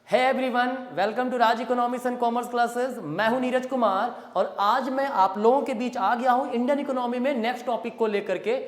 Hey everyone, welcome to Raj economics and commerce classes. मैं हूं नीरज कुमार और आज मैं आप लोगों के बीच आ गया हूं इंडियन इकोनॉमी में नेक्स्ट टॉपिक को लेकर के।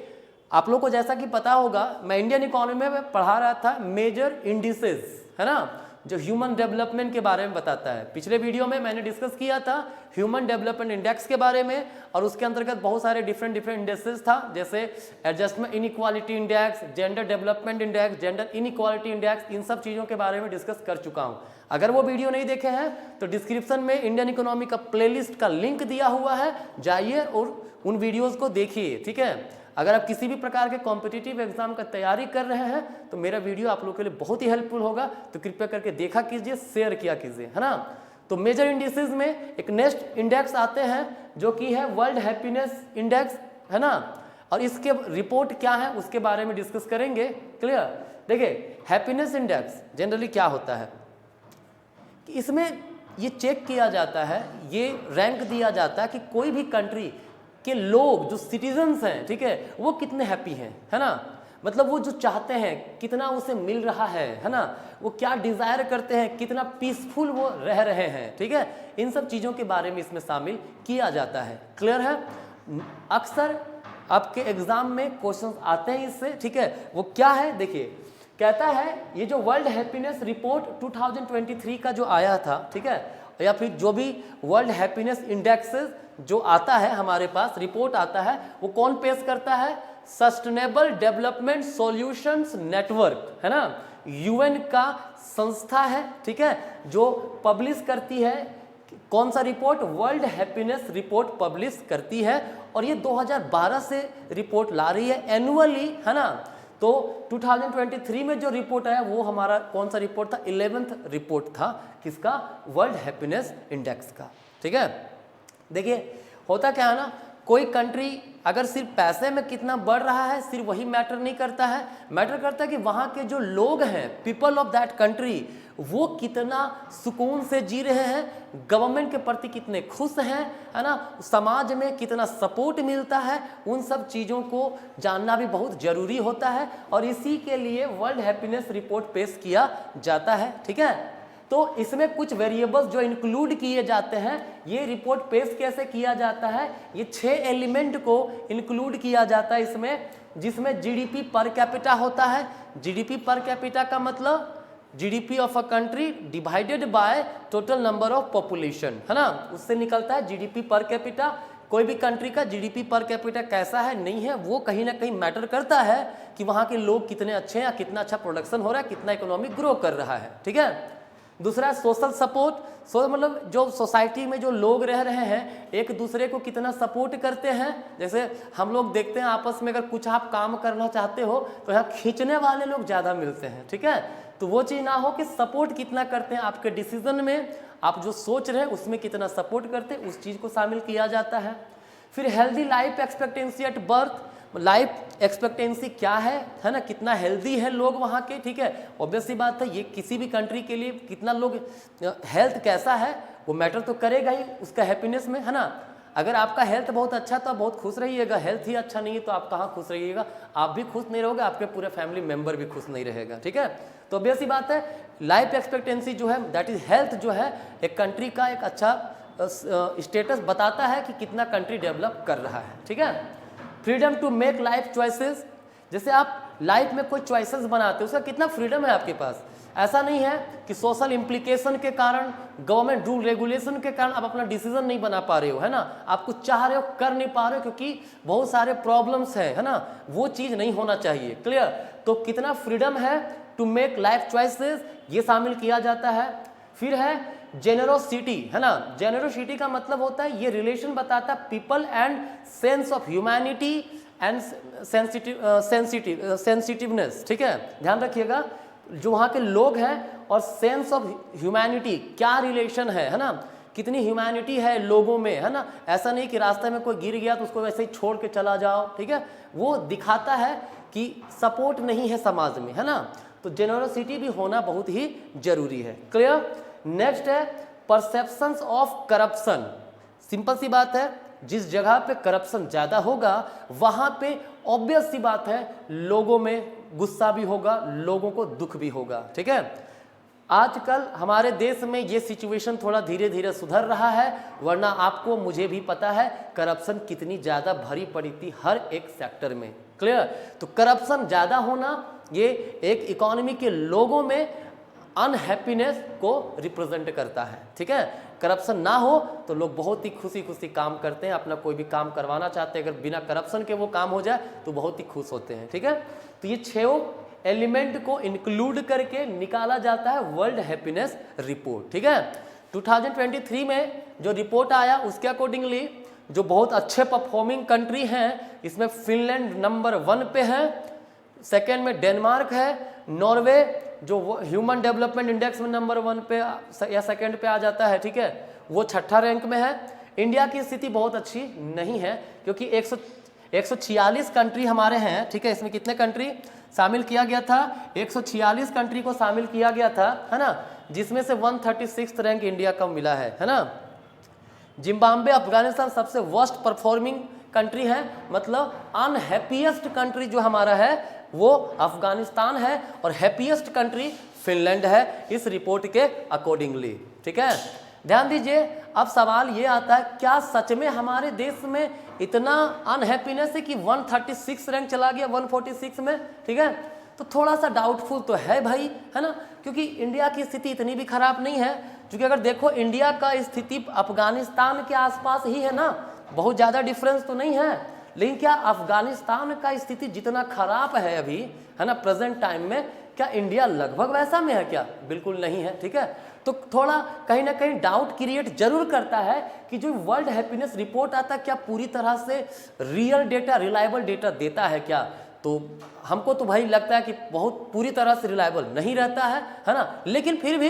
आप लोगों को जैसा कि पता होगा, मैं इंडियन इकोनॉमी में पढ़ा रहा था मेजर इंडिसेस, है ना, जो ह्यूमन डेवलपमेंट के बारे में बताता है। पिछले वीडियो में मैंने डिस्कस किया था ह्यूमन डेवलपमेंट इंडेक्स के बारे में और उसके अंतर्गत बहुत सारे डिफरेंट इंडेक्सेस था, जैसे adjustment inequality index, gender development index, gender inequality index. इन सब चीज़ों के बारे में डिस्कस कर चुका हूँ। अगर वो वीडियो नहीं देखे हैं तो डिस्क्रिप्शन में इंडियन इकोनॉमी का प्लेलिस्ट का लिंक दिया हुआ है, जाइए और उन वीडियोज़ को देखिए। ठीक है, अगर आप किसी भी प्रकार के कॉम्पिटिटिव एग्जाम का तैयारी कर रहे हैं तो मेरा वीडियो आप लोगों के लिए बहुत ही हेल्पफुल होगा, तो कृपया करके देखा कीजिए, शेयर किया कीजिए, है ना। तो मेजर इंडिसेस में एक नेक्स्ट इंडेक्स आते हैं जो कि है वर्ल्ड हैप्पीनेस इंडेक्स, है ना, और इसके रिपोर्ट क्या है उसके बारे में डिस्कस करेंगे। क्लियर। देखिए, हैप्पीनेस इंडेक्स जनरली क्या होता है कि इसमें ये चेक किया जाता है, ये रैंक दिया जाता है कि कोई भी कंट्री कि लोग जो सिटीजन्स हैं, ठीक है, वो कितने हैप्पी हैं, है ना, मतलब वो जो चाहते हैं कितना उसे मिल रहा है ना, वो क्या डिज़ायर करते हैं, कितना पीसफुल वो रह रहे हैं। ठीक है, इन सब चीज़ों के बारे में इसमें शामिल किया जाता है। क्लियर है। अक्सर आपके एग्जाम में क्वेश्चंस आते हैं इससे। ठीक है, वो क्या है देखिए, कहता है ये जो वर्ल्ड हैप्पीनेस रिपोर्ट 2023 का जो आया था, ठीक है, या फिर जो भी वर्ल्ड हैप्पीनेस इंडेक्सेस जो आता है हमारे पास, रिपोर्ट आता है, वो कौन पेश करता है? सस्टेनेबल डेवलपमेंट सॉल्यूशंस नेटवर्क, है ना, यूएन का संस्था है, ठीक है, जो पब्लिश करती है कौन सा report? World happiness report publish करती है और ये 2012 से रिपोर्ट ला रही है एनुअली, है ना। तो 2023 में जो रिपोर्ट आया वो हमारा कौन सा रिपोर्ट था? 11th रिपोर्ट था, किसका? वर्ल्ड हैप्पीनेस इंडेक्स का। ठीक है, देखिए होता क्या है ना, कोई कंट्री अगर सिर्फ पैसे में कितना बढ़ रहा है सिर्फ वही मैटर नहीं करता है, मैटर करता है कि वहाँ के जो लोग हैं, पीपल ऑफ दैट कंट्री, वो कितना सुकून से जी रहे हैं, गवर्नमेंट के प्रति कितने खुश हैं, है ना, समाज में कितना सपोर्ट मिलता है, उन सब चीज़ों को जानना भी बहुत ज़रूरी होता है और इसी के लिए वर्ल्ड हैप्पीनेस रिपोर्ट पेश किया जाता है। ठीक है, तो इसमें कुछ वेरिएबल्स जो इंक्लूड किए जाते हैं, ये रिपोर्ट पेश कैसे किया जाता है? ये 6 एलिमेंट को इंक्लूड किया जाता है इसमें, जिसमें जीडीपी पर कैपिटा होता है। जीडीपी पर कैपिटा का मतलब GDP of a country divided by total number of population, है ना, उससे निकलता है जीडीपी पर कैपिटा। कोई भी कंट्री का जीडीपी पर कैपिटा कैसा है, नहीं है, वो कहीं ना कहीं मैटर करता है कि वहाँ के लोग कितने अच्छे हैं, कितना अच्छा प्रोडक्शन हो रहा है, कितना इकोनॉमी ग्रो कर रहा है। ठीक है, दूसरा सोशल सपोर्ट, मतलब जो सोसाइटी में जो लोग रह रहे हैं एक दूसरे को कितना सपोर्ट करते हैं। जैसे हम लोग देखते हैं आपस में अगर कुछ आप काम करना चाहते हो तो यहाँ खींचने वाले लोग ज़्यादा मिलते हैं। ठीक है, तो वो चीज़ ना हो कि सपोर्ट कितना करते हैं आपके डिसीजन में, आप जो सोच रहे हैं उसमें कितना सपोर्ट करते हैं, उस चीज़ को शामिल किया जाता है। फिर healthy life expectancy at birth, life expectancy क्या है ना, कितना हेल्दी है लोग वहाँ के। ठीक है, ऑब्वियस सी बात है, ये किसी भी कंट्री के लिए कितना लोग हेल्थ कैसा है वो मैटर तो करेगा ही उसका हैप्पीनेस में, है ना। अगर आपका हेल्थ बहुत अच्छा तो आप बहुत खुश रहिएगा, हेल्थ ही अच्छा नहीं है तो आप कहाँ खुश रहिएगा, आप भी खुश नहीं रहोगे, आपके पूरे फैमिली मेम्बर भी खुश नहीं रहेगा। ठीक है, तो ऑब्वियस सी बात है, लाइफ एक्सपेक्टेंसी जो है दैट इज हेल्थ, जो है एक कंट्री का एक अच्छा स्टेटस बताता है कि कितना कंट्री डेवलप कर रहा है। ठीक है, freedom to make life choices, जैसे आप लाइफ में कोई चॉइसेस बनाते हो उसका कितना फ्रीडम है आपके पास। ऐसा नहीं है कि सोशल इम्प्लीकेशन के कारण, गवर्नमेंट रूल रेगुलेशन के कारण आप अपना डिसीजन नहीं बना पा रहे हो, है ना, आप कुछ चाह रहे हो कर नहीं पा रहे हो क्योंकि बहुत सारे प्रॉब्लम्स हैं, है ना, वो चीज़ नहीं होना चाहिए। क्लियर, तो कितना फ्रीडम है टू मेक लाइफ चॉइसेस, ये शामिल किया जाता है। फिर है जेनरोसिटी, है ना, जेनरोसिटी का मतलब होता है ये रिलेशन बताता है people and sense of humanity and sensitiveness. ठीक है, ध्यान रखिएगा, जो वहाँ के लोग हैं और सेंस ऑफ ह्यूमैनिटी क्या रिलेशन है ना, कितनी ह्यूमैनिटी है लोगों में, है ना। ऐसा नहीं कि रास्ते में कोई गिर गया तो उसको वैसे ही छोड़ के चला जाओ। ठीक है, वो दिखाता है कि सपोर्ट नहीं है समाज में, है ना, तो जेनरोसिटी भी होना बहुत ही जरूरी है। क्लियर। नेक्स्ट है परसेप्शंस ऑफ करप्शन। सिंपल सी बात है, जिस जगह पे करप्शन ज़्यादा होगा वहाँ पे ऑब्वियस सी बात है लोगों में गुस्सा भी होगा, लोगों को दुख भी होगा। ठीक है, आजकल हमारे देश में ये सिचुएशन थोड़ा धीरे धीरे सुधर रहा है, वरना आपको मुझे भी पता है करप्शन कितनी ज़्यादा भरी पड़ी थी हर एक सेक्टर में। क्लियर? तो करप्शन ज़्यादा होना ये एक इकोनॉमी के लोगों में अनहैप्पीनेस को रिप्रेजेंट करता है। ठीक है, करप्शन ना हो तो लोग बहुत ही खुशी खुशी काम करते हैं, अपना कोई भी काम करवाना चाहते हैं, अगर बिना करप्शन के वो काम हो जाए तो बहुत ही खुश होते हैं। ठीक है, तो ये 6 एलिमेंट को इंक्लूड करके निकाला जाता है वर्ल्ड हैप्पीनेस रिपोर्ट। ठीक है, 2023 में जो रिपोर्ट आया उसके अकॉर्डिंगली जो बहुत अच्छे परफॉर्मिंग कंट्री हैं, इसमें फिनलैंड नंबर 1 पे है, सेकेंड में डेनमार्क है, नॉर्वे जो ह्यूमन डेवलपमेंट इंडेक्स में नंबर 1 पे या सेकेंड पे आ जाता है, ठीक है, वो 6ठा रैंक में है। इंडिया की स्थिति बहुत अच्छी नहीं है क्योंकि 146 कंट्री हमारे हैं। ठीक है, इसमें कितने कंट्री शामिल किया गया था? 146 कंट्री को शामिल किया गया था, है ना, जिसमें से 136 रैंक इंडिया का मिला है ना। जिम्बाब्वे अफगानिस्तान सबसे वर्स्ट परफॉर्मिंग कंट्री है, मतलब अनहैप्पीएस्ट कंट्री जो हमारा है वो अफगानिस्तान है और हैप्पीएस्ट कंट्री फिनलैंड है इस रिपोर्ट के अकॉर्डिंगली। ठीक है, ध्यान दीजिए। अब सवाल ये आता है, क्या सच में हमारे देश में इतना अनहैप्पीनेस है कि 136 रैंक चला गया 146 में? ठीक है, तो थोड़ा सा डाउटफुल तो है भाई, है ना, क्योंकि इंडिया की स्थिति इतनी भी खराब नहीं है। क्योंकि अगर देखो इंडिया का स्थिति अफगानिस्तान के आसपास ही है ना, बहुत ज़्यादा डिफरेंस तो नहीं है। लेकिन क्या अफगानिस्तान का स्थिति जितना खराब है अभी, है ना, प्रेजेंट टाइम में, क्या इंडिया लगभग वैसा में है क्या? बिल्कुल नहीं है। ठीक है, तो थोड़ा कहीं ना कहीं डाउट क्रिएट जरूर करता है कि जो वर्ल्ड हैप्पीनेस रिपोर्ट आता है क्या पूरी तरह से रियल डेटा, रिलायबल डेटा देता है क्या? तो हमको तो भाई लगता है कि बहुत पूरी तरह से रिलायबल नहीं रहता है ना। लेकिन फिर भी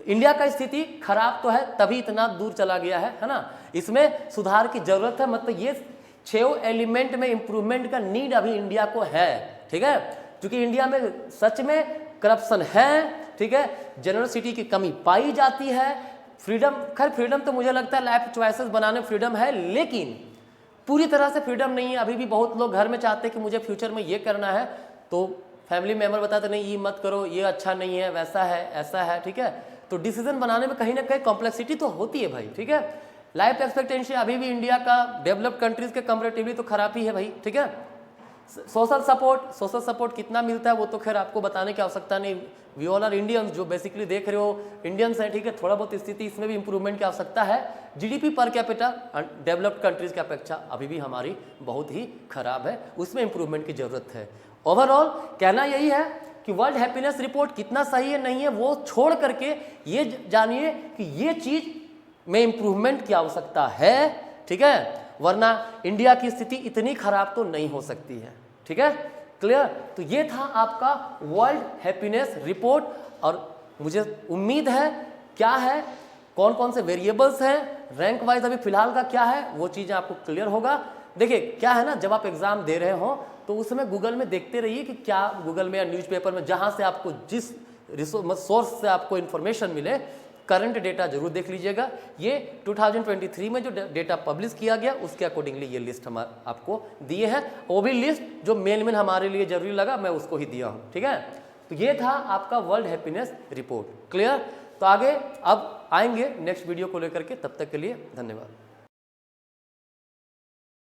इंडिया का स्थिति खराब तो है, तभी इतना दूर चला गया है ना। इसमें सुधार की जरूरत है, मतलब ये 6 एलिमेंट में इंप्रूवमेंट का नीड अभी इंडिया को है। ठीक है, क्योंकि इंडिया में सच में करप्शन है, ठीक है, जेनरसिटी की कमी पाई जाती है, फ्रीडम, खैर फ्रीडम तो मुझे लगता है लाइफ चॉइसेस बनाने फ्रीडम है, लेकिन पूरी तरह से फ्रीडम नहीं है। अभी भी बहुत लोग घर में चाहते हैं कि मुझे फ्यूचर में ये करना है, तो फैमिली मेम्बर बताते नहीं ये मत करो, ये अच्छा नहीं है, वैसा है, ऐसा है। ठीक है, तो डिसीजन बनाने में कहीं ना कहीं कॉम्प्लेक्सिटी तो होती है भाई। ठीक है, लाइफ एक्सपेक्टेंसी अभी भी इंडिया का डेवलप्ड कंट्रीज के कंपैरेटिवली तो खराब ही है भाई। ठीक है, सोशल सपोर्ट कितना मिलता है वो तो खैर आपको बताने की आवश्यकता नहीं, वी ऑल आर इंडियंस, जो बेसिकली देख रहे हो इंडियंस हैं। ठीक है, थोड़ा बहुत स्थिति इसमें भी इंप्रूवमेंट की आवश्यकता है। GDP per capita developed countries की अपेक्षा अभी भी हमारी बहुत ही खराब है, उसमें इंप्रूवमेंट की जरूरत है। ओवरऑल कहना यही है कि वर्ल्ड हैप्पीनेस रिपोर्ट कितना सही है नहीं है वो छोड़ करके ये जानिए कि ये चीज में इंप्रूवमेंट की आवश्यकता है। ठीक है, वरना इंडिया की स्थिति इतनी खराब तो नहीं हो सकती है। ठीक है, क्लियर? तो ये था आपका वर्ल्ड हैप्पीनेस रिपोर्ट, और मुझे उम्मीद है क्या है, कौन कौन से वेरिएबल्स हैं, रैंक वाइज अभी फिलहाल का क्या है, वो चीज़ें आपको क्लियर होगा। देखिए क्या है ना, जब आप एग्जाम दे रहे हो तो उस समय गूगल में देखते रहिए कि क्या गूगल में या न्यूज़पेपर में जहाँ से आपको जिस सोर्स से आपको इन्फॉर्मेशन मिले, करंट डेटा जरूर देख लीजिएगा। ये 2023 में जो डेटा पब्लिश किया गया उसके अकॉर्डिंगली ये लिस्ट हम आपको दिए हैं, वो भी लिस्ट जो मेन हमारे लिए जरूरी लगा मैं उसको ही दिया हूँ। ठीक है, तो ये था आपका वर्ल्ड हैप्पीनेस रिपोर्ट। क्लियर? तो आगे अब आएंगे नेक्स्ट वीडियो को लेकर के, तब तक के लिए धन्यवाद।